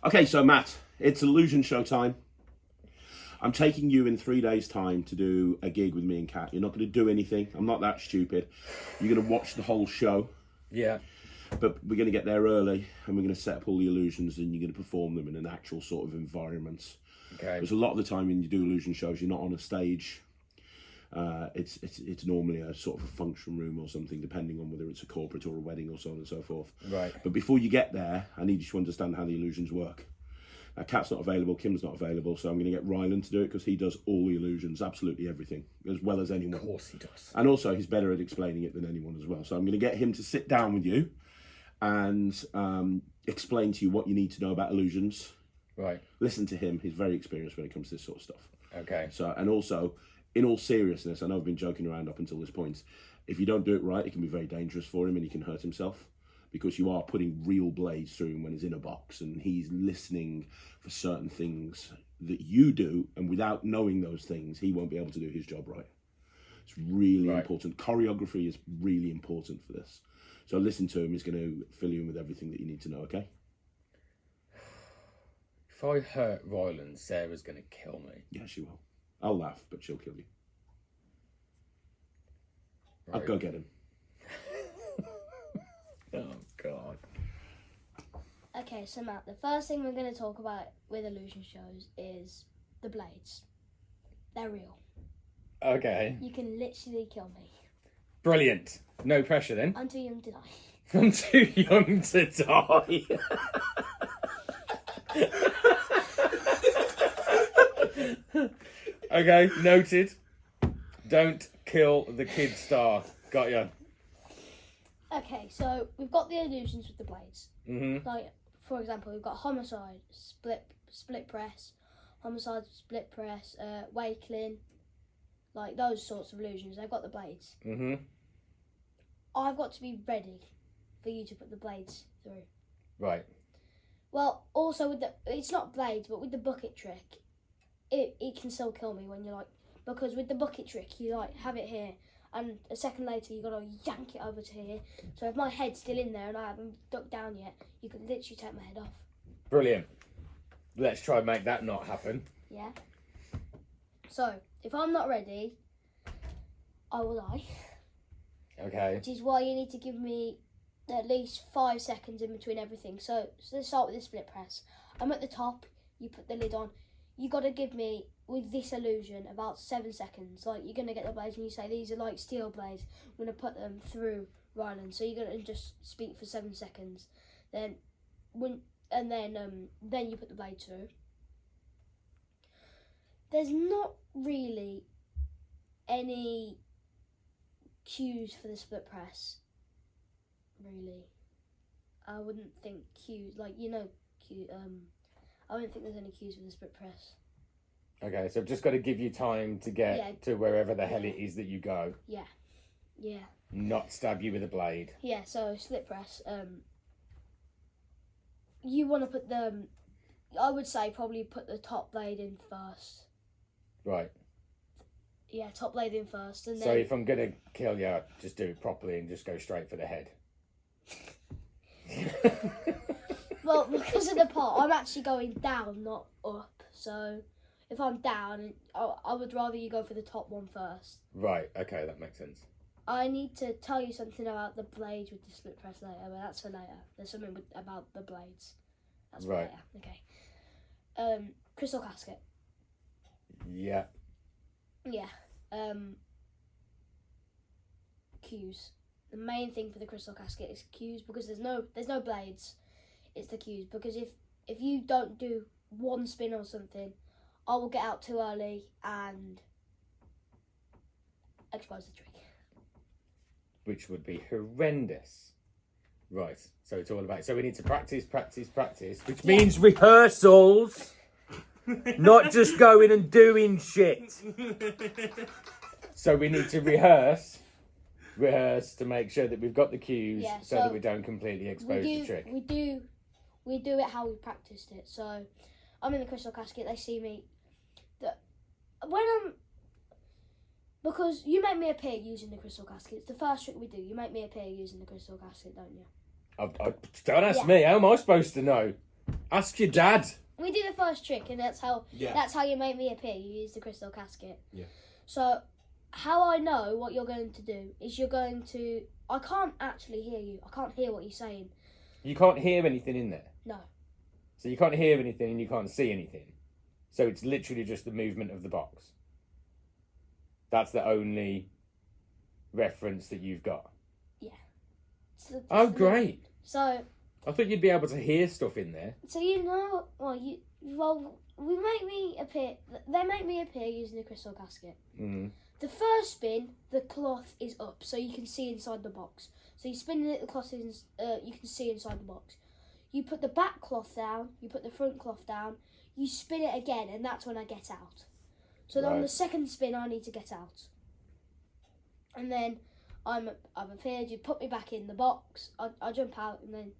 Okay, so Matt, it's illusion show time. I'm taking you in 3 days' time to do a gig with me and Kat. You're not going to do anything. I'm not that stupid. You're going to watch the whole show. Yeah. But we're going to get there early and we're going to set up all the illusions and you're going to perform them in an actual sort of environment. Okay. Because a lot of the time when you do illusion shows, you're not on a stage. It's normally a sort of a function room or something, depending on whether it's a corporate or a wedding or so on and so forth. Right. But before you get there, I need you to understand how the illusions work. Now, Kat's not available, Kim's not available, so I'm going to get Ryland to do it because he does all the illusions, absolutely everything, as well as anyone. Of course he does. And also, he's better at explaining it than anyone as well. So I'm going to get him to sit down with you and explain to you what you need to know about illusions. Right. Listen to him. He's very experienced when it comes to this sort of stuff. Okay. So, and also, in all seriousness, I know I've been joking around up until this point, if you don't do it right, it can be very dangerous for him and he can hurt himself. Because you are putting real blades through him when he's in a box and he's listening for certain things that you do, and without knowing those things, he won't be able to do his job right. It's really important. Choreography is really important for this. So listen to him, he's going to fill you in with everything that you need to know, okay? If I hurt Ryland, Sarah's going to kill me. Yeah, she will. I'll laugh, but she'll kill you. Right. I'll go get him. Oh, God. Okay, so Matt, the first thing we're going to talk about with illusion shows is the blades. They're real. Okay. You can literally kill me. Brilliant. No pressure then. I'm too young to die. I'm too young to die. Okay, noted. Don't kill the kid star. Got ya. Okay, so we've got the illusions with the blades. Mm-hmm. Like, for example, we've got homicide, split press, homicide, split press, wakeling, like those sorts of illusions. They've got the blades. Mm-hmm. I've got to be ready for you to put the blades through. Right. Well, also with it's not blades, but with the bucket trick, it can still kill me when you're like, because with the bucket trick, you like have it here, and a second later you gotta yank it over to here. So if my head's still in there and I haven't ducked down yet, you could literally take my head off. Brilliant. Let's try and make that not happen. Yeah. So if I'm not ready, I will die. Okay. Which is why you need to give me at least 5 seconds in between everything. So let's start with the split press. I'm at the top, you put the lid on. You got to give me, with this illusion, about 7 seconds. Like, you're going to get the blades and you say, these are like steel blades. I'm going to put them through Ryland. So you're going to just speak for 7 seconds. Then you put the blade through. There's not really any cues for the split press. Really. I wouldn't think cues, like, I don't think there's any cues for the split press. Okay, so I've just got to give you time to get to wherever the hell it is that you go. Yeah. Yeah. Not stab you with a blade. Yeah, so split press, you want to put I would say probably put the top blade in first. Right. Yeah, top blade in first. And then... So if I'm going to kill you, just do it properly and just go straight for the head. Well, because of the part, I'm actually going down, not up. So if I'm down, I would rather you go for the top one first. Right, okay, that makes sense. I need to tell you something about the blades with the split press later, but that's for later. There's something about the blades. That's for later. Okay. Crystal casket. Yeah. Yeah. Cues. The main thing for the crystal casket is cues, because there's no blades. It's the cues, because if you don't do one spin or something, I will get out too early and expose the trick. Which would be horrendous. Right, so it's all about... So we need to practice, which means rehearsals, not just going and doing shit. So we need to rehearse to make sure that we've got the cues, so that we don't completely expose the trick. We do it how we practiced it. So I'm in the crystal casket, they see me. Because you make me appear using the crystal casket. It's the first trick we do. You make me appear using the crystal casket, don't you? Don't ask me. How am I supposed to know? Ask your dad. We did the first trick, and that's how you make me appear. You use the crystal casket. Yeah. So, how I know what you're going to do is you're going to... I can't actually hear you. I can't hear what you're saying. You can't hear anything in there. No. So you can't hear anything and you can't see anything. So it's literally just the movement of the box. That's the only reference that you've got. Yeah. Oh, great. So... I thought you'd be able to hear stuff in there. So we make me appear. They make me appear using the crystal casket. Mm. The first spin, the cloth is up, so you can see inside the box. So you spin it, the cloth is. You can see inside the box. You put the back cloth down. You put the front cloth down. You spin it again, and that's when I get out. So then on the second spin, I need to get out. And then I've appeared. You put me back in the box. I jump out, and then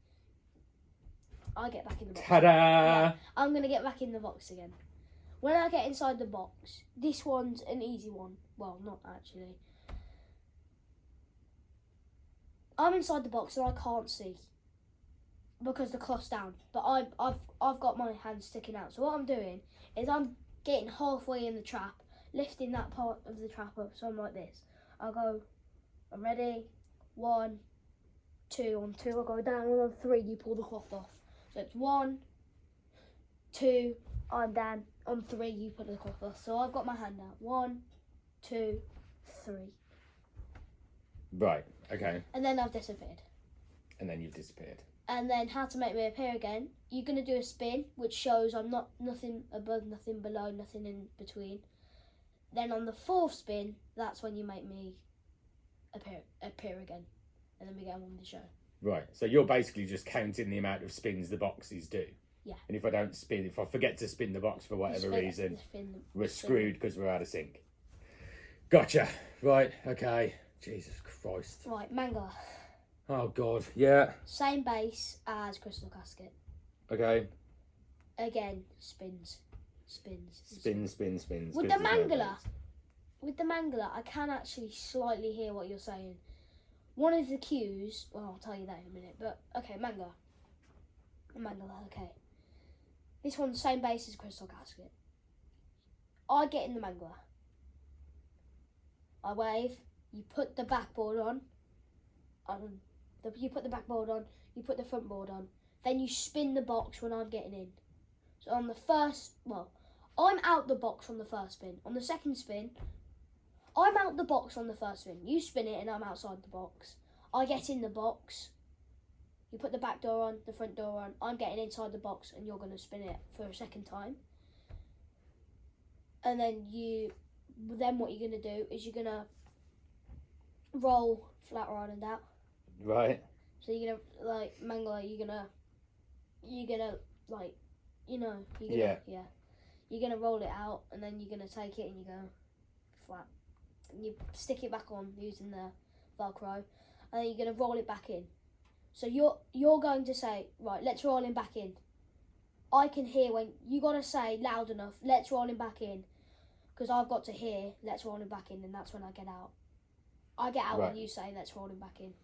I get back in the box. Ta-da! Yeah, I'm going to get back in the box again. When I get inside the box, this one's an easy one. Well, not actually. I'm inside the box and I can't see because the cloth's down. But I've got my hand sticking out. So what I'm doing is I'm getting halfway in the trap, lifting that part of the trap up. So I'm like this. I'll go. I'm ready. 1, 2. On 2, I'll go down. And on 3, you pull the cloth off. So it's 1, 2, I'm down. On 3, you put the cloth off. So I've got my hand out. 1, 2, 3. Right, okay. And then I've disappeared. And then you've disappeared. And then how to make me appear again. You're going to do a spin, which shows I'm not nothing above, nothing below, nothing in between. Then on the 4th spin, that's when you make me appear again. And then we get on with the show. Right, so you're basically just counting the amount of spins the boxes do. Yeah. And if I forget to spin the box for whatever reason, we're screwed because we're out of sync. Gotcha. Right, okay. Jesus Christ. Right, Mangler. Oh, God. Yeah. Same base as Crystal Casket. Okay. Again, spins. Spins. With the Mangler, I can actually slightly hear what you're saying. One of the cues, well, I'll tell you that in a minute, but okay, Mangler, okay. This one's the same base as Crystal Casket. I get in the Mangler. I wave, you put the backboard on, you put the backboard on, you put the front board on, then you spin the box when I'm getting in. So on the first, I'm out the box on the first spin. On the second spin, I'm out the box on the first spin. You spin it and I'm outside the box. I get in the box. You put the back door on, the front door on. I'm getting inside the box and you're going to spin it for a second time. And then what you're going to do is you're going to roll flat Ryland out. Right. So you're going to, like, Mangler, you're going to, like, you know, yeah. You're going to roll it out and then you're going to take it and you go flat. You stick it back on using the Velcro, and then you're going to roll it back in. So you're going to say, right, let's roll him back in. I can hear when you got to say loud enough, let's roll him back in, because I've got to hear, let's roll him back in, and that's when I get out. I get out when you say, let's roll him back in.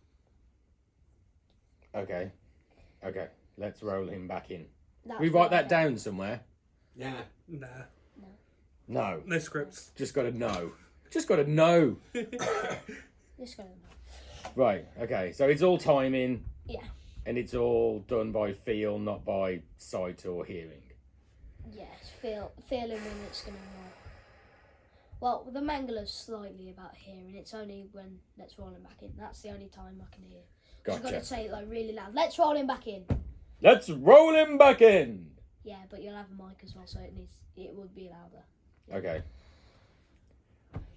Okay, let's roll him back in. That's we write that down somewhere. Yeah. Nah. No. No scripts. Just got to know. Just got to know. Just go. Right, okay. So it's all timing. Yeah. And it's all done by feel, not by sight or hearing. Yes, feeling when it's going to roll. Well, the Mangler's slightly about hearing. It's only when let's roll him back in. That's the only time I can hear. Gotcha. You've got to say it like really loud. Let's roll him back in. Let's roll him back in. Yeah, but you'll have a mic as well, so it would be louder. Okay.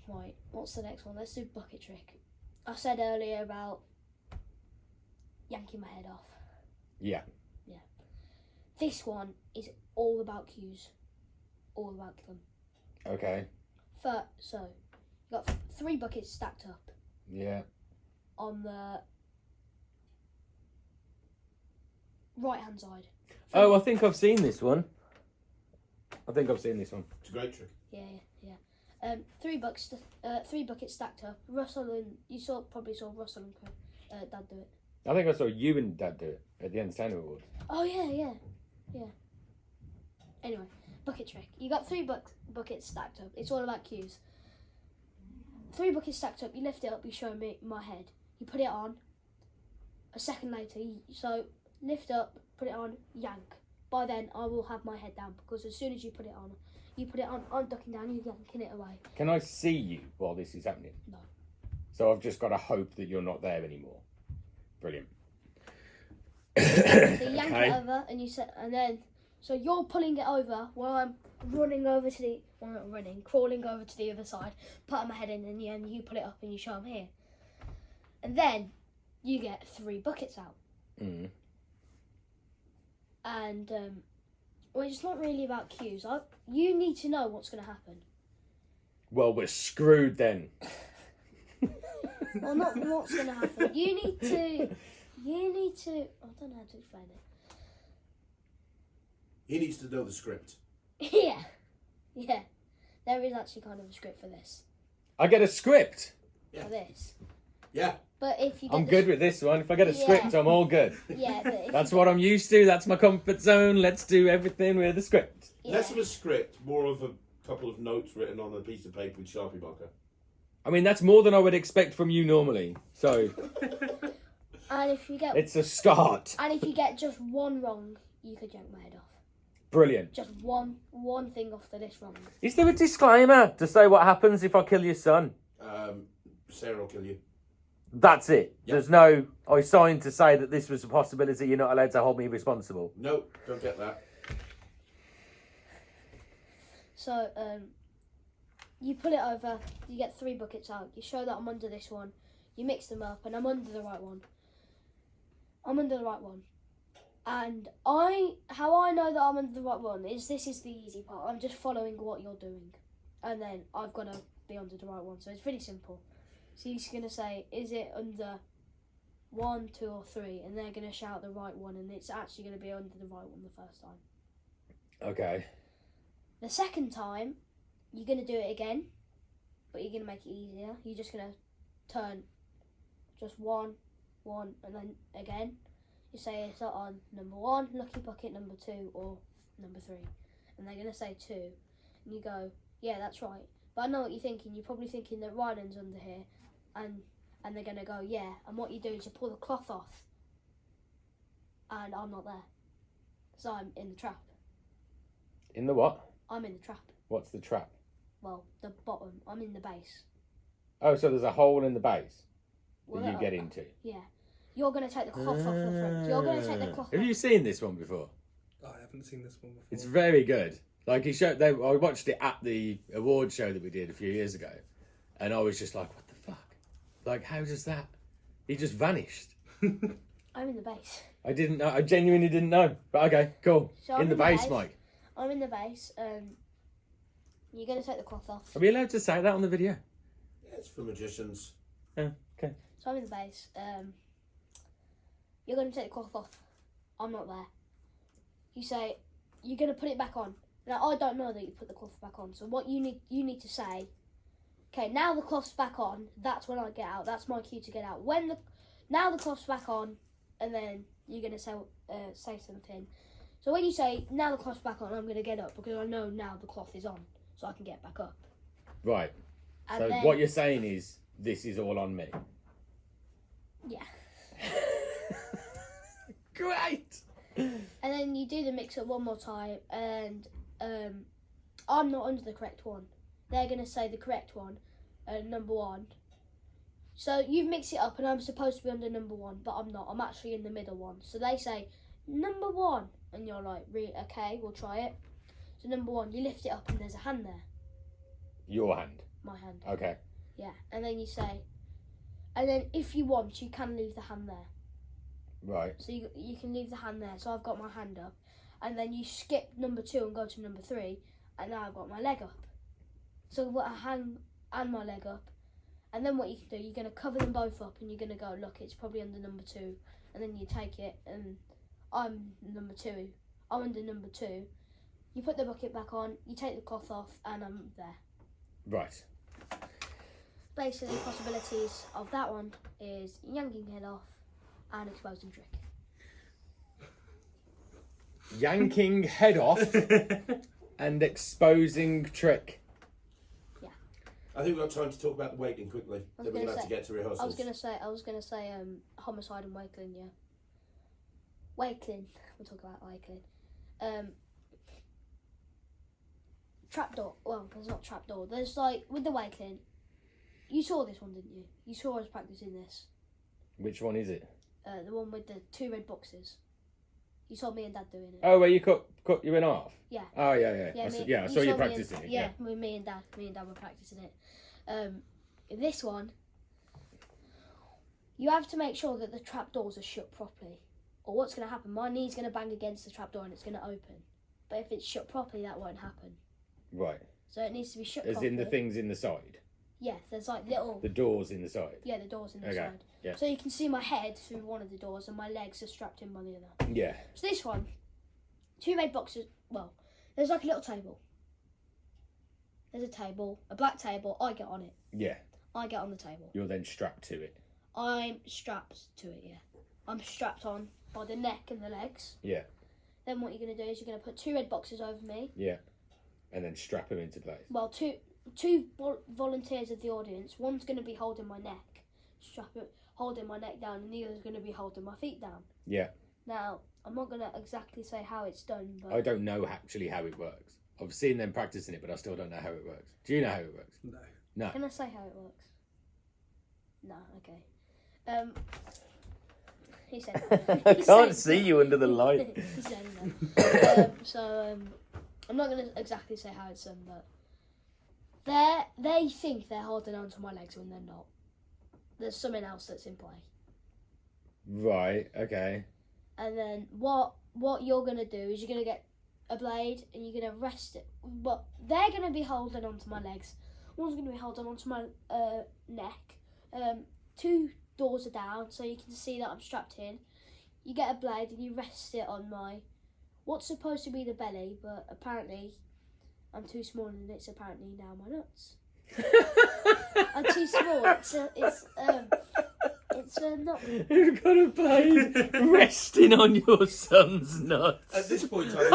Right, what's the next one? Let's do bucket trick. I said earlier about yanking my head off. Yeah. This one is all about cues. All about them. Okay. So, you got 3 buckets stacked up. Yeah. On the right-hand side. Oh, I think I've seen this one. It's a great trick. Yeah. 3 buckets stacked up. Russell and you probably saw Russell and Dad do it. I think I saw you and Dad do it at the Entertainment Awards. Oh yeah. Anyway, bucket trick. You got 3 buckets stacked up. It's all about cues. 3 buckets stacked up. You lift it up. You show me my head. You put it on. A second later, so lift up, put it on, yank. By then, I will have my head down because as soon as you put it on, I'm ducking down. You're yanking it away. Can I see you while this is happening? No. So I've just got to hope that you're not there anymore. Brilliant. So you yank it over, and then so you're pulling it over while I'm running over to the, well, not running, crawling over to the other side, putting my head in, and you pull it up and you show them here, and then you get 3 buckets out. Mm. And well, it's not really about cues. You need to know what's going to happen. Well, we're screwed then. Well, not what's going to happen. You need to. I don't know how to explain it. He needs to know the script. Yeah. There is actually kind of a script for this. I get a script. Yeah. For this. Yeah. But if you get I'm good with this one. If I get a script, I'm all good. Yeah. But That's what I'm used to. That's my comfort zone. Let's do everything with a script. Yeah. Less of a script, more of a couple of notes written on a piece of paper with Sharpie marker. I mean, that's more than I would expect from you normally. So And if you get it's a start. And if you get just one wrong, you could yank my head off. Brilliant. Just one thing off the list wrong. Is there a disclaimer to say what happens if I kill your son? Sarah will kill you. That's it. Yep. There's no, I signed to say that this was a possibility. You're not allowed to hold me responsible. No, don't get that. So, you pull it over, you get 3 buckets out, you show that I'm under this one, you mix them up, and I'm under the right one. And how I know that I'm under the right one is this is the easy part. I'm just following what you're doing. And then I've got to be under the right one. So it's really simple. So he's going to say, is it under 1, 2 or 3? And they're going to shout the right one. And it's actually going to be under the right one the first time. Okay. The second time, you're going to do it again. But you're going to make it easier. You're just going to turn just 1, and then again. You say it's on number 1, lucky bucket number 2, or number 3. And they're going to say 2. And you go, yeah, that's right. But I know what you're thinking. You're probably thinking that Ryland's under here. And they're going to go, yeah. And what you do is you pull the cloth off. And I'm not there. So I'm in the trap. In the what? I'm in the trap. What's the trap? Well, the bottom. I'm in the base. Oh, so there's a hole in the base Well, that you get into. Yeah. You're going to take the cloth off the front. You're going to take the cloth Have off. you seen this one before? I haven't seen this one before. It's very good. Like I watched it at the award show that we did a few years ago, and I was just like, "What the fuck? Like, how does that? He just vanished." I'm in the base. I didn't know. I genuinely didn't know. But okay, cool. So I'm in the base, Mike. I'm in the base. You're going to take the cloth off. Are we allowed to say that on the video? Yeah, it's for magicians. Oh, okay. So I'm in the base. You're going to take the cloth off. I'm not there. You say, you're going to put it back on. Now, I don't know that you put the cloth back on. So what you need to say, okay, now the cloth's back on. That's when I get out. That's my cue to get out. Now the cloth's back on, and then you're going to say something. So when you say, now the cloth's back on, I'm going to get up because I know now the cloth is on. So I can get back up. Right. And so then, what you're saying is, this is all on me. Yeah. Great. And then you do the mix up one more time, and I'm not under the correct one. They're going to say the correct one, number 1. So you've mixed it up, and I'm supposed to be under number 1, but I'm not. I'm actually in the middle one. So they say, number 1, and you're like, okay, we'll try it. So number 1, you lift it up, and there's a hand there. Your hand. My hand. Okay. Yeah, and then you say, and then if you want, you can leave the hand there. Right. So you can leave the hand there. So I've got my hand up, and then you skip number 2 and go to number 3, and now I've got my leg up. So I've got a hand and my leg up, and then what you can do, you're going to cover them both up, and you're going to go, look, it's probably under number 2, and then you take it, and I'm number 2. I'm under number 2. You put the bucket back on, you take the cloth off, and I'm there. Right. Basically, possibilities of that one is yanking head off and exposing trick. yanking head off and exposing trick. I think we've got time to talk about the Wakeling quickly. Then we're going to have to get to rehearsals. I was gonna say homicide and Wakeling, yeah. Wakeling. We'll talk about Wakeling. Trapdoor. Well, there's not trapdoor. There's like with the Wakeling. You saw this one, didn't you? You saw us practicing this. Which one is it? The one with the 2 red boxes. You saw me and Dad doing it. Oh, where you cut you in half? Yeah. Oh, yeah. I saw you practicing it. Yeah, with me and Dad were practicing it. This one, you have to make sure that the trapdoors are shut properly. Or what's going to happen? My knee's going to bang against the trapdoor and it's going to open. But if it's shut properly, that won't happen. Right. So it needs to be shut As properly. in the things in the side? Yeah, there's like little... The doors in the side? Yeah, the doors in the Okay. side. Yeah. So you can see my head through one of the doors and my legs are strapped in by the other. Yeah. So this one, 2 red boxes. Well, there's like a little table. There's a table, a black table. I get on it. Yeah. I get on the table. You're then strapped to it. I'm strapped to it, yeah. I'm strapped on by the neck and the legs. Yeah. Then what you're going to do is you're going to put 2 red boxes over me. Yeah. And then strap them into place. Well, two volunteers of the audience. One's going to be holding my neck, holding my neck down, and the other's going to be holding my feet down. Yeah. Now, I'm not going to exactly say how it's done, but... I don't know actually how it works. I've seen them practicing it, but I still don't know how it works. Do you know how it works? No. No. Can I say how it works? No, okay. He said no. I can't see you under the light. He said no. I'm not going to exactly say how it's done, but they think they're holding on to my legs when they're not. There's something else that's in play. Right, okay. And then what you're going to do is you're going to get a blade and you're going to rest it. But they're going to be holding onto my legs. One's going to be holding onto my neck. 2 doors are down so you can see that I'm strapped in. You get a blade and you rest it on my what's supposed to be the belly, but apparently I'm too small and it's apparently now my nuts. I'm too small. It's not. You've got a blade resting on your son's nuts. At this point, I'd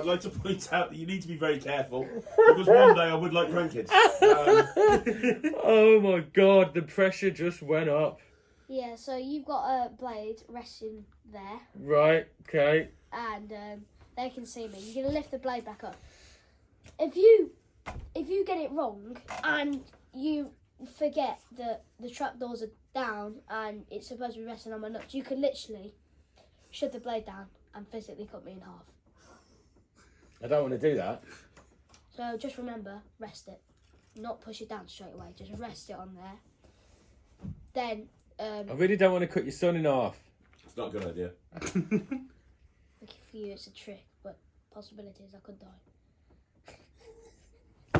like to point out that you need to be very careful because one day I would like grandkids. Oh my god, the pressure just went up. Yeah, so you've got a blade resting there. Right, okay. And they can see me. You're gonna lift the blade back up. If you get it wrong and you forget that the trapdoors are down and it's supposed to be resting on my nuts, you could literally shove the blade down and physically cut me in half. I don't want to do that. So just remember, rest it. Not push it down straight away. Just rest it on there. Then I really don't want to cut your son in half. It's not a good idea. lucky for you, it's a trick, but possibilities I could die.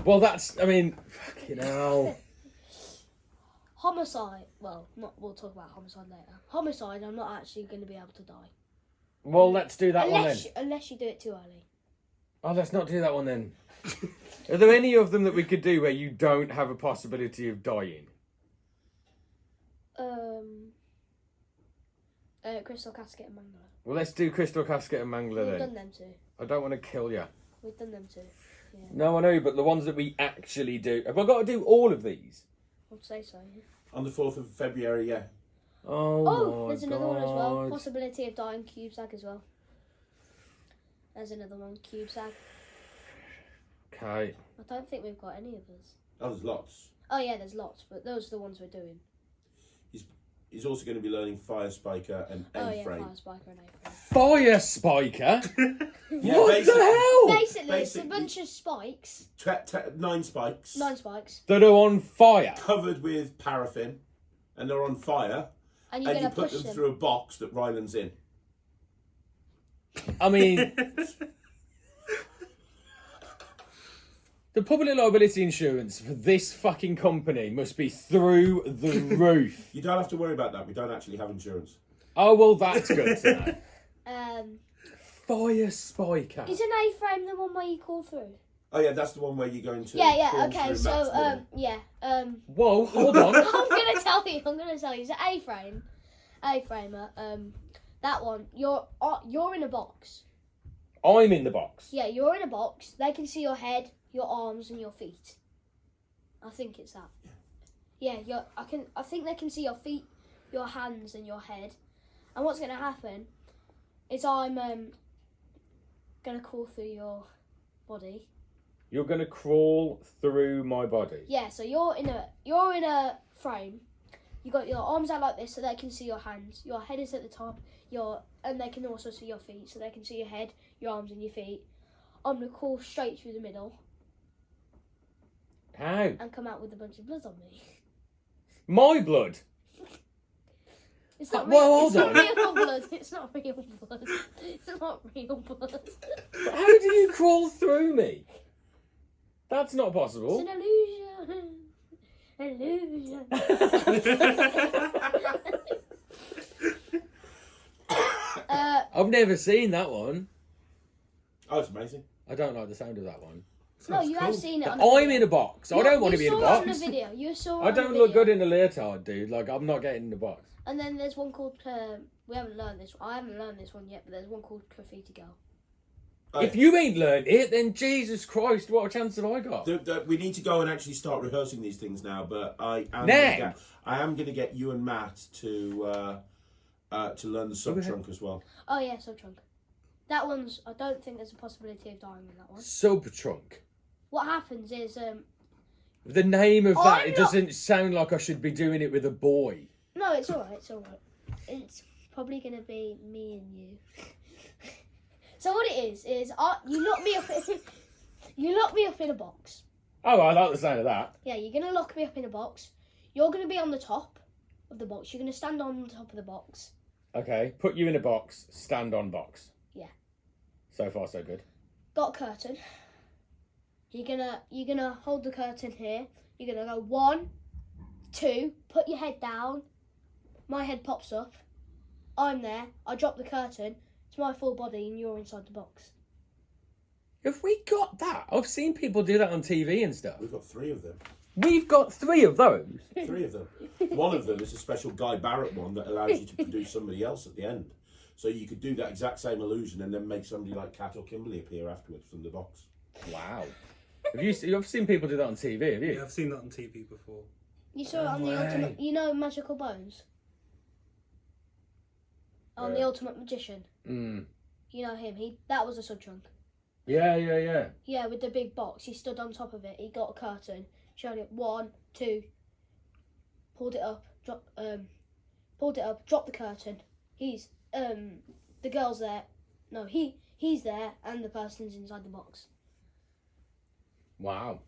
Well, fucking hell. Homicide. Well, we'll talk about homicide later. Homicide, I'm not actually going to be able to die. Well, let's do that one then. Unless you do it too early. Oh, let's not do that one then. Are there any of them that we could do where you don't have a possibility of dying? Crystal Casket and Mangler. Well, let's do Crystal Casket and Mangler We've then. done them too. I don't want to kill you. We've done them too. Yeah. No, I know, but the ones that we actually do... Have I got to do all of these? I'd say so, yeah. On the 4th of February, yeah. Oh, there's another one as well. Possibility of dying cube sag as well. There's another one, cube sag. Okay. I don't think we've got any of those. Oh, there's lots. Oh yeah, there's lots, but those are the ones we're doing. He's also going to be learning Fire Spiker and A-frame. Fire Spiker and A-frame. Fire Spiker? Yeah, What the hell? Basically, it's a bunch of spikes. 9 spikes. 9 spikes. That are on fire? Covered with paraffin. And they're on fire. And you're And you going to put push them them. through a box that Ryland's in. I mean... The public liability insurance for this fucking company must be through the roof. You don't have to worry about that. We don't actually have insurance. Oh, well, that's good to know. Fire Spiker. Is an A-frame the one where you call through? Oh, yeah, that's the one where you're going to... Yeah, crawl okay, through so, Matt's wall. Whoa, hold on. I'm going to tell you, it's an A-frame. A-framer, That one, you're in a box. I'm in the box. Yeah, you're in a box. They can see your head, your arms, and your feet. I think it's that. Yeah, I think they can see your feet, your hands, and your head. And what's gonna happen is I'm gonna crawl through your body. You're gonna crawl through my body. Yeah, so you're in a frame. You got your arms out like this, so they can see your hands. Your head is at the top. And they can also see your feet, so they can see your head, your arms, and your feet. I'm gonna crawl straight through the middle How? and come out with a bunch of blood on me. My blood. It's not Well, real. hold It's not on. real blood. It's not real blood. It's not real blood. How do you crawl through me? That's not It's possible. an illusion. Illusion. I've never seen that one. Oh, it's amazing. I don't like the sound of that one. No, Sounds you cool. have seen it. On I'm in a box. I don't want to be in a You saw it on box. the video. You saw it I on the don't look video. good in a leotard, dude. Like, I'm not getting in the box. And then there's one called. We haven't learned this. I haven't learned this one yet, but there's one called Graffiti Girl. If you ain't learned it, then Jesus Christ, what a chance have I got? We need to go and actually start rehearsing these things now. But I am going to get you and Matt to learn the sub trunk as well. Oh yeah, sub trunk. That one's. I don't think there's a possibility of dying in that one. Sub-trunk. What happens is The name of that, I'm it not- doesn't sound like I should be doing it with a boy. no, it's alright. It's alright. It's probably gonna be me and you. So what it is you lock me up. You lock me up in a box. Oh, I like the sound of that. Yeah, you're gonna lock me up in a box. You're gonna be on the top of the box. You're gonna stand on top of the box. Okay, put you in a box, stand on box. Yeah. So far, so good. Got a curtain. You're gonna hold the curtain here. You're gonna go 1, 2. Put your head down. My head pops up. I'm there. I drop the curtain. It's my full body, and you're inside the box. Have we got that? I've seen people do that on TV and stuff. We've got 3 of them. We've got 3 of those. 3 of them. One of them is a special Guy Barrett one that allows you to produce somebody else at the end. So you could do that exact same illusion and then make somebody like Kat or Kimberly appear afterwards from the box. Wow. You've seen people do that on TV, have you? Yeah, I've seen that on TV before. You saw it on the way. Ultimate. You know Magical Bones. On the Ultimate Magician. Mm. You know him. That was a sub trunk. Yeah. Yeah, with the big box. He stood on top of it. He got a curtain. Showed it 1, 2. Pulled it up. Dropped the curtain. He's the girl's there. No, he's there, and the person's inside the box. Wow.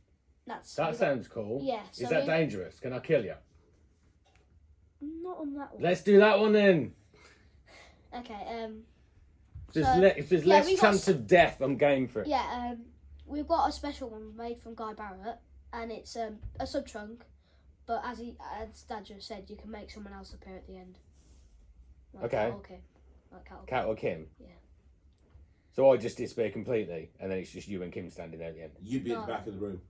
That Sounds cool. Yeah, Is so that then- dangerous? Can I kill you? Not on that one. Let's do that one then. Okay. If there's less we got chance of death, I'm game for it. Yeah. We've got a special one made from Guy Barrett, and it's a sub trunk. But as Dad just said, you can make someone else appear at the end. Like Okay. Kat or Kim. Like Kat or Kim. Kat or Kim? Yeah. So I just disappear completely, and then it's just you and Kim standing there at the end. You'd be at No. the back of the room.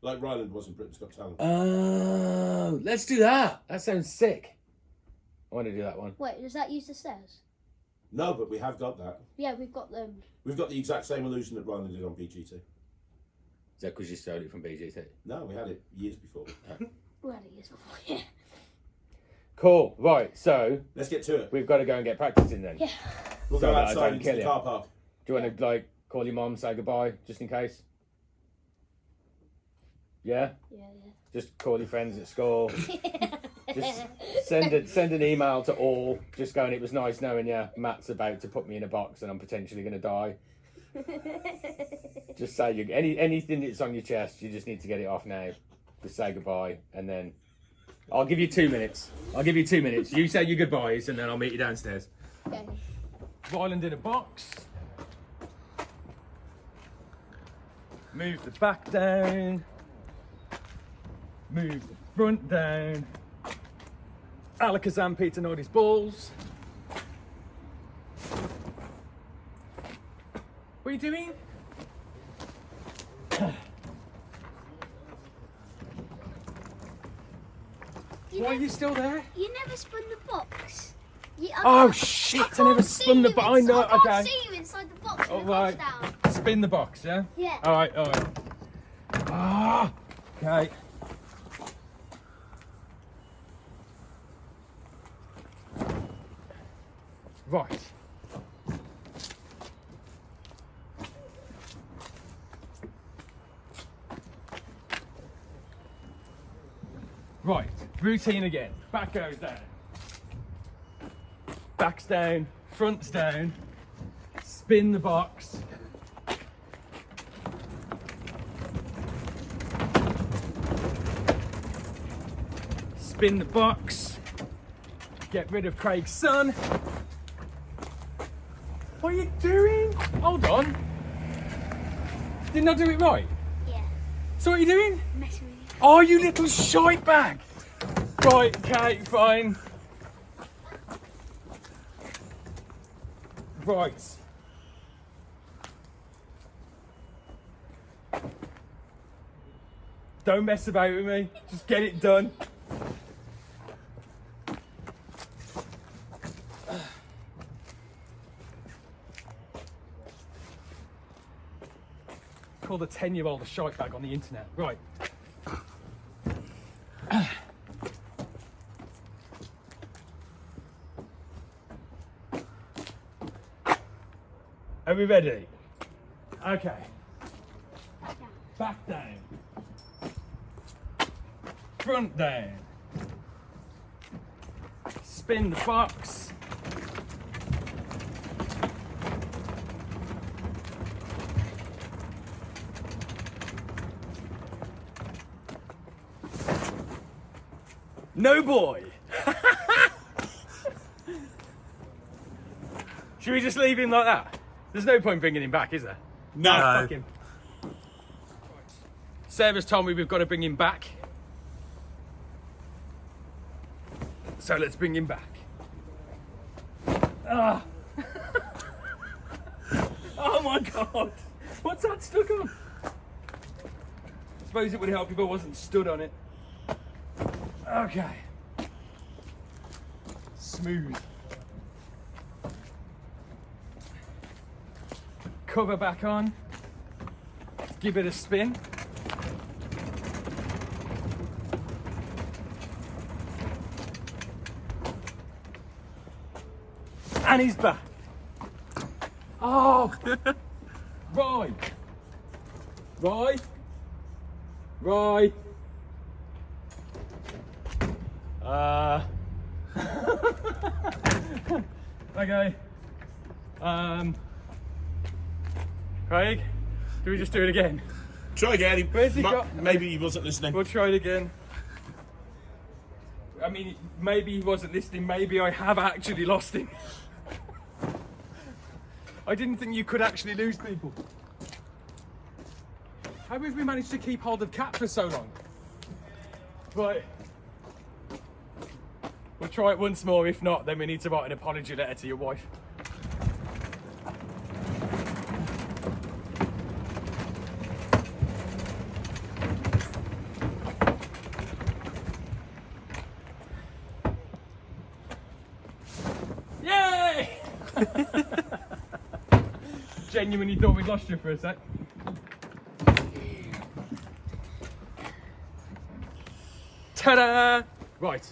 Like Ryland was in Britain's Got Talent. Oh, let's do that. That sounds sick. I want to do that one. Wait, does that use the stairs? No, but we have got that. Yeah, we've got them. We've got the exact same illusion that Ryland did on BGT. Is that because you stole it from BGT? No, we had it years before. We had it years before. Yeah. Cool. Right, so Let's get to it. we've got to go and get practicing then. Yeah. We'll So go that I outside don't into kill the you. car park. Do you want to call your mum, say goodbye, just in case? Yeah. Yeah. Just call your friends at school. Just send an email to all. Just going. It was nice knowing you. Matt's about to put me in a box, and I'm potentially going to die. Just say anything that's on your chest. You just need to get it off now. Just say goodbye, and then I'll give you 2 minutes. You say your goodbyes, and then I'll meet you downstairs. Okay. Ryland in a box. Move the back down. Move the front down. Alakazam Peter Nordy's balls. What are you doing? Why are you still there? You never spun the box. Oh shit! I never spun the box. I know. I can't Okay. see you inside the box. All With the right. box down. Spin the box. Yeah. Yeah. All right. All right. Ah. Okay. Right. Right, routine again. Back goes down. Back's down, front's down. Spin the box. Spin the box. Get rid of Craig's son. What are you doing? Hold on. Didn't I do it right? Yeah. So what are you doing? Messing with you. Oh, you little shite bag! Right, okay, fine. Right. Don't mess about with me. Just get it done. Called a 10-year-old a shite bag on the internet. Right. Are we ready? Okay. Back down. Front down. Spin the box. No boy. Should we just leave him like that? There's no point bringing him back, is there? No. Fuck him. Sarah's told me we've got to bring him back. So let's bring him back. Ah. Oh my god. What's that stuck on? I suppose it would help if I wasn't stood on it. Okay. Smooth. Cover back on. Give it a spin. And he's back. Oh! Right. Right. Right. Okay. Craig, do we just do it again? Try again. Where's he got? Maybe he wasn't listening. We'll try it again. I mean, maybe he wasn't listening. Maybe I have actually lost him. I didn't think you could actually lose people. How have we managed to keep hold of Cat for so long? Right. We'll try it once more. If not, then we need to write an apology letter to your wife. Yay! Genuinely thought we'd lost you for a sec. Ta-da! Right.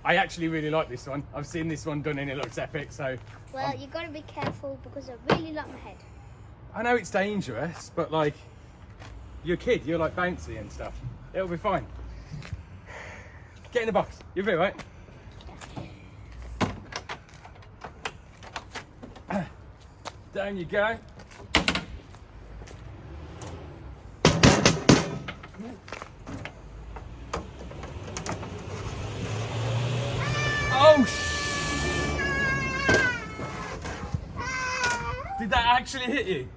I actually really like this one. I've seen this one done and it looks epic, so... Well, you've got to be careful because I really like my head. I know it's dangerous, but like... You're a kid, you're like bouncy and stuff. It'll be fine. Get in the box. You'll be right. Down you go. Oh, did that actually hit you?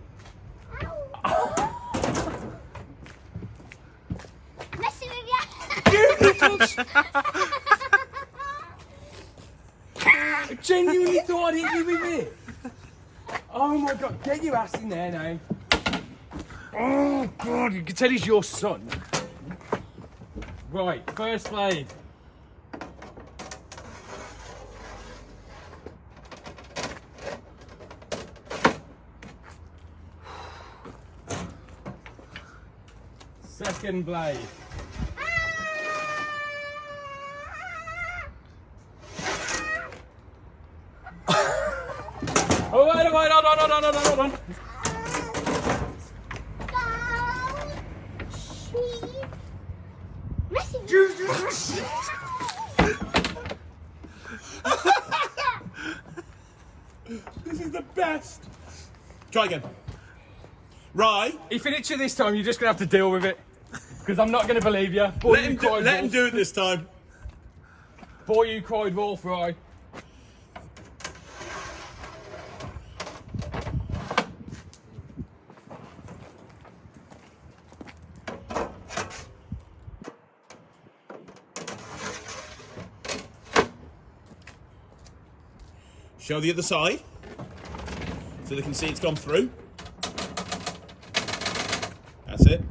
Messing with you. I genuinely thought I'd hit you with it. Oh my god, get your ass in there now. Oh god, you can tell he's your son. Right, first blade. second blade. Oh, wait, hold on. This is the best. Try again. Rye. If you hit you this time, you're just going to have to deal with it. Because I'm not going to believe you. Let him do it this time. Boy, you cried wolf, Rye. Show the other side so they can see it's gone through. That's it.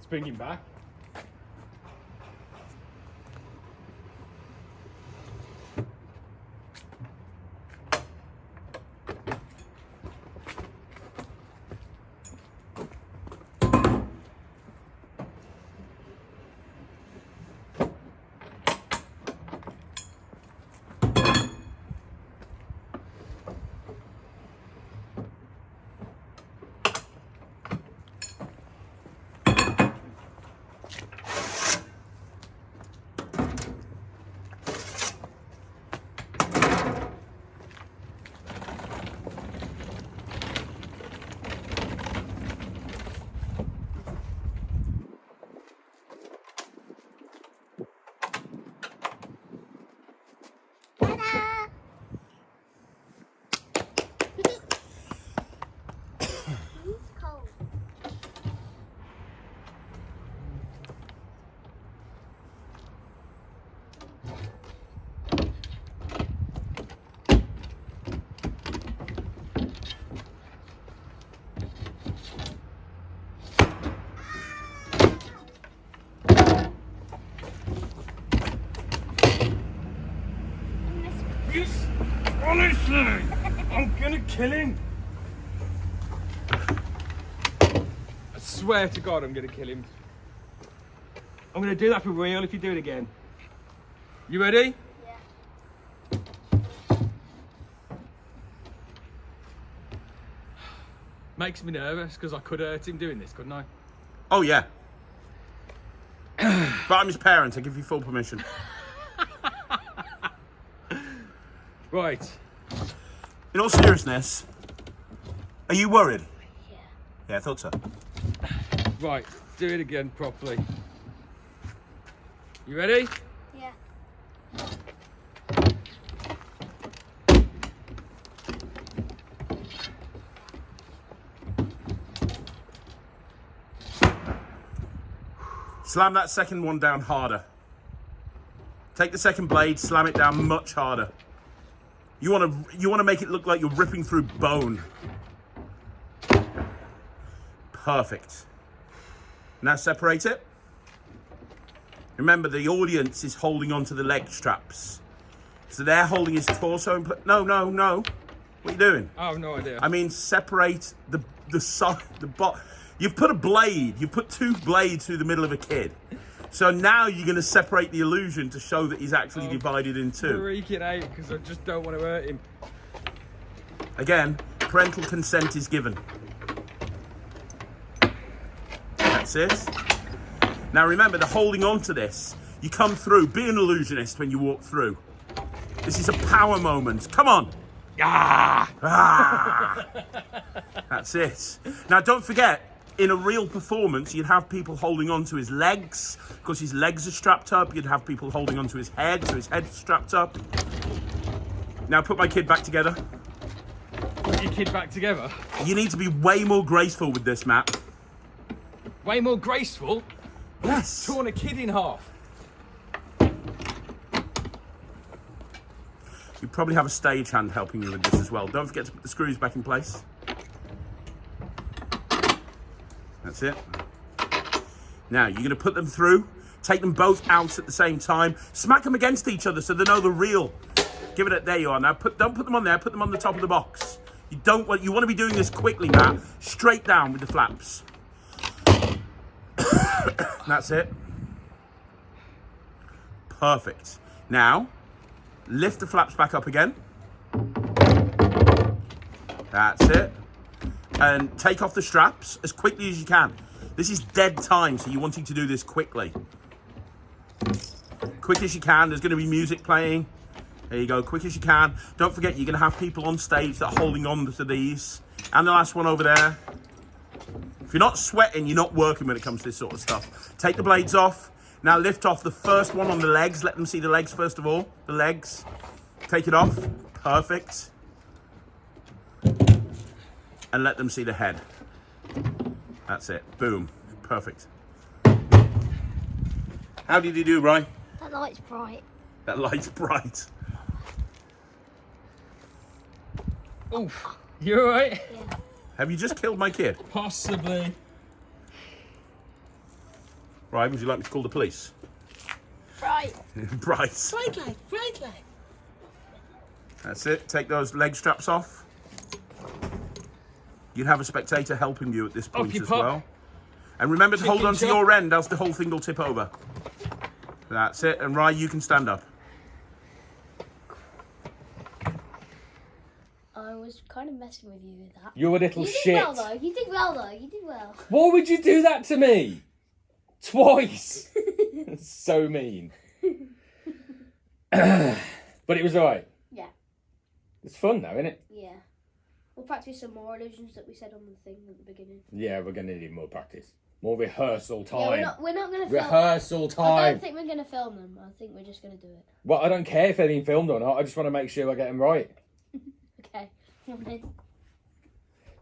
Let's bring him back. Honestly, I'm gonna kill him. I swear to God, I'm gonna kill him. I'm gonna do that for real if you do it again. You ready? Yeah. Makes me nervous because I could hurt him doing this, couldn't I? Oh yeah. But I'm his parent. I give you full permission. Right. In all seriousness, are you worried? Yeah. Yeah, I thought so. Right. Do it again properly. You ready? Yeah. Slam that second one down harder. Take the second blade, slam it down much harder. You want to make it look like you're ripping through bone. Perfect. Now separate it. Remember, the audience is holding onto the leg straps. So they're holding his torso in place. No. What are you doing? I have no idea. I mean, separate the side, the bot. You've put a blade. You've put two blades through the middle of a kid. So now you're going to separate the illusion to show that he's actually divided in two. Freaking out because I just don't want to hurt him. Again, parental consent is given. That's it. Now remember, the holding on to this, You come through. Be an illusionist when you walk through. This is a power moment. Come on. Ah! Ah! That's it. Now, don't forget, in a real performance, you'd have people holding onto his legs because his legs are strapped up. You'd have people holding onto his head, so his head's strapped up. Now, put my kid back together. Put your kid back together. You need to be way more graceful with this, Matt. Way more graceful. Yes. Torn a kid in half. You probably have a stagehand helping you with this as well. Don't forget to put the screws back in place. That's it. Now, you're going to put them through. Take them both out at the same time. Smack them against each other so they know they're real. Give it a... There you are. Now, don't put them on there. Put them on the top of the box. You want to be doing this quickly, Matt. Straight down with the flaps. That's it. Perfect. Now, lift the flaps back up again. That's it. And take off the straps as quickly as you can. This is dead time, so you're wanting to do this quickly. Quick as you can. There's going to be music playing. There you go, quick as you can. Don't forget, you're going to have people on stage that are holding on to these. And the last one over there. If you're not sweating, you're not working when it comes to this sort of stuff. Take the blades off. Now lift off the first one on the legs. Let them see the legs first of all. The legs. Take it off. Perfect. And let them see the head. That's it. Boom. Perfect. How did you do, Ryan? That light's bright. That light's bright. Oof. You alright? Yeah. Have you just killed my kid? Possibly. Ryan, would you like me to call the police? Bright. Bright. Bright light. Bright light. That's it. Take those leg straps off. You'd have a spectator helping you at this point you as pop. well. And remember to hold Chicken on to chop. your end, else the whole thing will tip over. That's it. And Ryan, you can stand up. I was kind of messing with you with that. You a little You shit. did well though. You did well though. You did well. Why would you do that to me? Twice. So mean. But it was alright. Yeah. It's fun though, isn't it? Yeah. We'll practice some more illusions that we said on the thing at the beginning. Yeah, we're going to need more practice. More rehearsal time. Yeah, we're not going to film. Rehearsal I time. don't think we're going to film them. I think we're just going to do it. Well, I don't care if they're being filmed or not. I just want to make sure I get them right. Okay.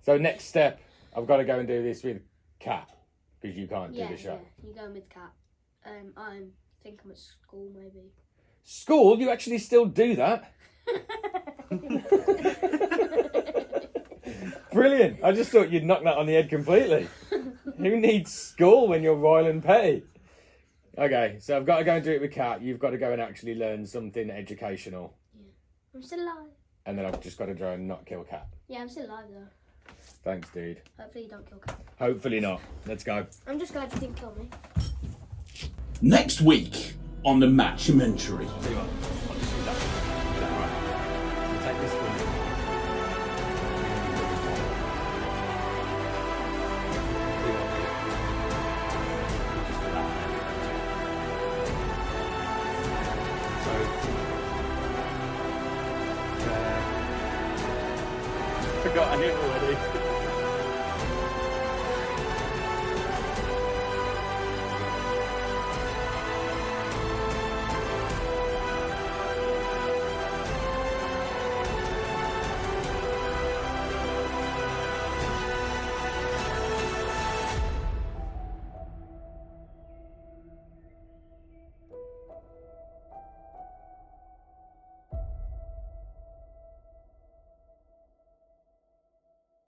So next step, I've got to go and do this with Kat. Because you can't do the show. Yeah. You're going with Kat. I think I'm at school maybe. School? You actually still do that? Brilliant. I just thought you'd knock that on the head completely. Who needs school when you're Ryland Petty? Okay, so I've got to go and do it with Kat. You've got to go and actually learn something educational. Yeah. I'm still alive. And then I've just got to try and not kill Kat. Yeah, I'm still alive though. Thanks, dude. Hopefully you don't kill Kat. Hopefully not. Let's go. I'm just glad you didn't kill me. Next week on the Matt-umentary. Tell you what, I'll just use that. Is that right? We'll take this one. Forgot I hit already.